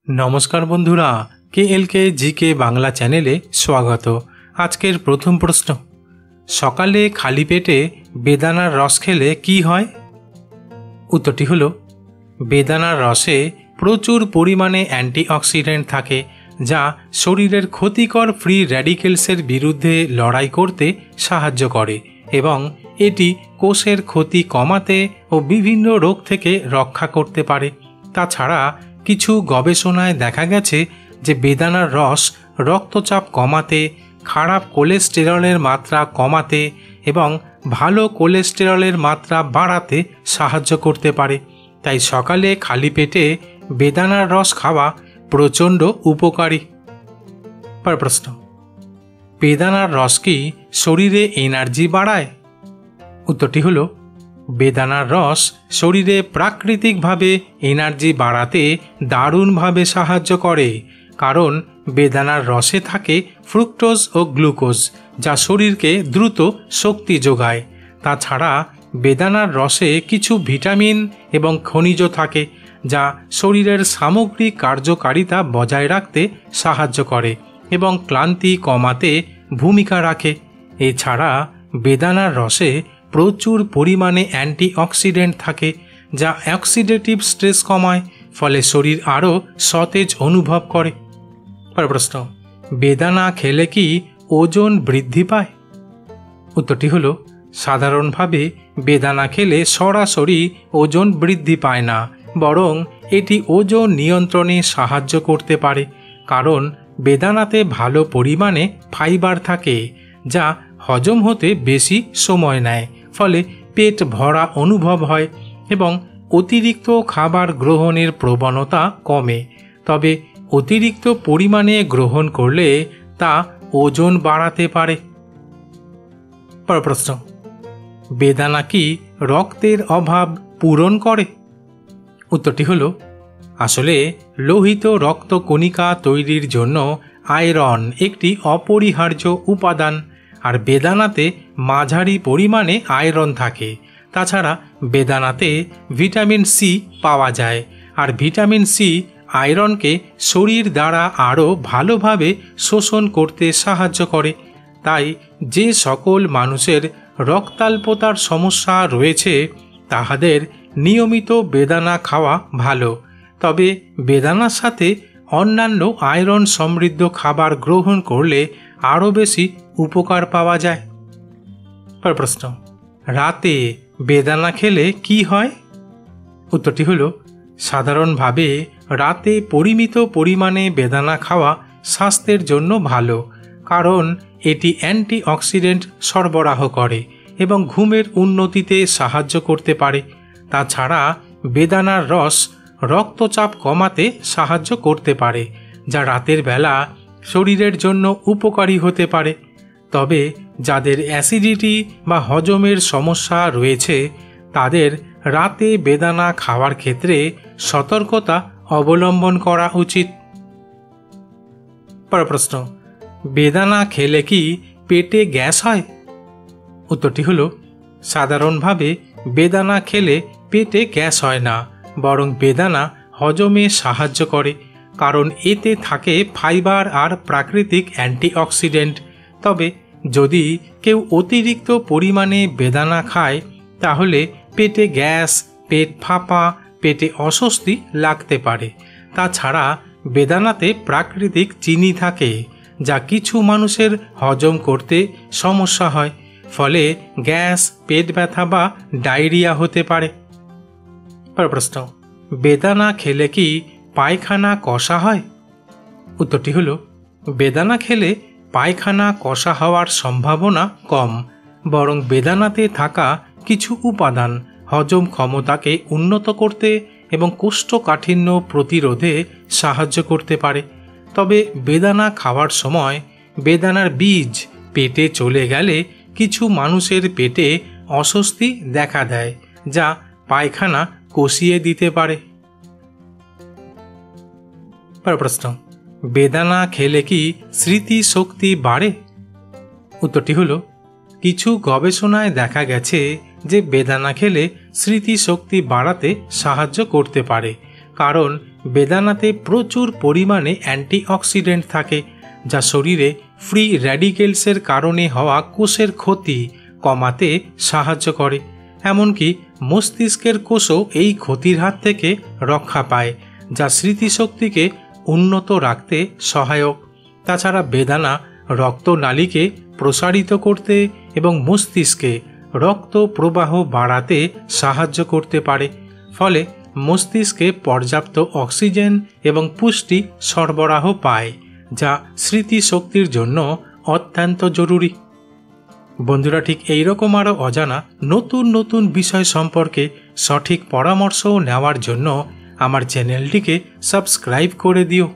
नमस्कार बंधुरा KLK GK Bangla चैनेले स्वागत। आजकेर प्रथम प्रश्न, सकाले खाली पेटे बेदानार रस खेले कि हय? उत्तरटी हलो बेदानार रसे प्रचुर परिमाणे অ্যান্টিঅক্সিডেন্ট থাকে যা শরীরের ক্ষতিকর ফ্রি র্যাডিক্যালসের বিরুদ্ধে লড়াই করতে সাহায্য করে এবং এটি কোষের ক্ষতি কমাতে ও বিভিন্ন রোগ থেকে রক্ষা করতে পারে। তাছাড়া কিছু গবেষণায় দেখা গেছে যে বেদানার রস রক্তচাপ কমাতে, খারাপ কোলেস্টেরলের মাত্রা কমাতে এবং ভালো কোলেস্টেরলের মাত্রা বাড়াতে সাহায্য করতে পারে। তাই সকালে খালি পেটে বেদানার রস খাওয়া প্রচণ্ড উপকারী। প্রশ্ন, বেদানার রস কি শরীরে এনার্জি বাড়ায়? উত্তরটি হলো বেদানার রস শরীরে প্রাকৃতিকভাবে এনার্জি বাড়াতে দারুণভাবে সাহায্য করে, কারণ বেদানার রসে থাকে ফ্রুক্টোজ ও গ্লুকোজ যা শরীরকে দ্রুত শক্তি যোগায়। তাছাড়া বেদানার রসে কিছু ভিটামিন এবং খনিজ থাকে যা শরীরের সামগ্রিক কার্যকারিতা বজায় রাখতে সাহায্য করে এবং ক্লান্তি কমাতে ভূমিকা রাখে। এছাড়া বেদানার রসে প্রচুর পরিমাণে অ্যান্টিঅক্সিডেন্ট থাকে যা অক্সিডেটিভ স্ট্রেস কমায়, ফলে শরীর আরও সতেজ অনুভব করে। প্রশ্ন, বেদানা খেলে কি ওজন বৃদ্ধি পায়? উত্তরটি হলো সাধারণভাবে বেদানা খেলে সরাসরি ওজন বৃদ্ধি পায় না, বরং এটি ওজন নিয়ন্ত্রণে সাহায্য করতে পারে, কারণ বেদানাতে ভালো পরিমাণে ফাইবার থাকে যা হজম হতে বেশি সময় নেয়, ফলে পেট ভরা অনুভব হয় এবং অতিরিক্ত খাবার গ্রহণের প্রবণতা কমে। তবে অতিরিক্ত পরিমাণে গ্রহণ করলে তা ওজন বাড়াতে পারে। প্রশ্ন, বেদানা কি রক্তের অভাব পূরণ করে? উত্তরটি হলো আসলে লোহিত রক্তকণিকা তৈরির জন্য আয়রন একটি অপরিহার্য উপাদান, আর বেদানাতে মাঝারি পরিমাণে আয়রন থাকে। তাছাড়া বেদানাতে ভিটামিন সি পাওয়া যায়, আর ভিটামিন সি আয়রনকে শরীর দ্বারা আরও ভালোভাবে শোষণ করতে সাহায্য করে। তাই যে সকল মানুষের রক্তাল্পতার সমস্যা রয়েছে তাহাদের নিয়মিত বেদানা খাওয়া ভালো। তবে বেদানার সাথে অন্যান্য আয়রন সমৃদ্ধ খাবার গ্রহণ করলে আরও বেশি উপকার পাওয়া যায়। প্রশ্ন, রাতে বেদানা খেলে কি হয়? উত্তরটি হলো সাধারণভাবে রাতে পরিমিত পরিমাণে বেদানা খাওয়া স্বাস্থ্যের জন্য ভালো, কারণ এটি অ্যান্টিঅক্সিডেন্ট সরবরাহ করে এবং ঘুমের উন্নতিতে সাহায্য করতে পারে। তাছাড়া বেদানার রস রক্তচাপ কমাতে সাহায্য করতে পারে, যা রাতের বেলা শরীরের জন্য উপকারী হতে পারে। তবে যাদের অ্যাসিডিটি বা হজমের সমস্যা রয়েছে তাদের রাতে বেদানা খাওয়ার ক্ষেত্রে সতর্কতা অবলম্বন করা উচিত। প্রশ্ন, বেদানা খেলে কি পেটে গ্যাস হয়? উত্তরটি হলো সাধারণভাবে বেদানা খেলে পেটে গ্যাস হয় না, বরং বেদানা হজমে সাহায্য করে, কারণ এতে থাকে ফাইবার আর প্রাকৃতিক অ্যান্টিঅক্সিডেন্ট। তবে যদি কেউ অতিরিক্ত পরিমাণে বেদানা খায় তাহলে পেটে গ্যাস, পেট ফাঁপা, পেটে অস্বস্তি লাগতে পারে। তাছাড়া বেদানাতে প্রাকৃতিক চিনি থাকে যা কিছু মানুষের হজম করতে সমস্যা হয়, ফলে গ্যাস, পেট ব্যথা বা ডায়রিয়া হতে পারে। প্রশ্ন, বেদানা খেলে কি পায়খানা কষা হয়? উত্তরটি হলো বেদানা খেলে পায়খানা কষা হওয়ার সম্ভাবনা কম, বরং বেদানাতে থাকা কিছু উপাদান হজম ক্ষমতাকে উন্নত করতে এবং কোষ্ঠকাঠিন্য প্রতিরোধে সাহায্য করতে পারে। তবে বেদানা খাওয়ার সময় বেদানার বীজ পেটে চলে গেলে কিছু মানুষের পেটে অস্বস্তি দেখা দেয়, যা পায়খানা কষিয়ে দিতে পারে। প্রশ্ন, বেদানা খেলে কি স্মৃতিশক্তি বাড়ে? উত্তরটি হলো কিছু গবেষণায় দেখা গেছে যে বেদানা খেলে স্মৃতিশক্তি বাড়াতে সাহায্য করতে পারে, কারণ বেদানাতে প্রচুর পরিমাণে অ্যান্টিঅক্সিডেন্ট থাকে, যা শরীরে ফ্রি র্যাডিকেলসের কারণে হওয়া কোষের ক্ষতি কমাতে সাহায্য করে। এমনকি মস্তিষ্কের কোষও এই ক্ষতির হাত থেকে রক্ষা পায়, যা স্মৃতিশক্তিকে উন্নত রাখতে সহায়ক। তাছাড়া বেদানা রক্তনালীকে প্রসারিত করতে এবং মস্তিষ্কে রক্ত প্রবাহ বাড়াতে সাহায্য করতে পারে, ফলে মস্তিষ্কে পর্যাপ্ত অক্সিজেন এবং পুষ্টি সরবরাহ পায়, যা স্মৃতিশক্তির জন্য অত্যন্ত জরুরি। বন্ধুরা, ঠিক এইরকম আরও অজানা নতুন নতুন বিষয় সম্পর্কে সঠিক পরামর্শ নেওয়ার জন্য আমার চ্যানেলটিকে সাবস্ক্রাইব করে দিও।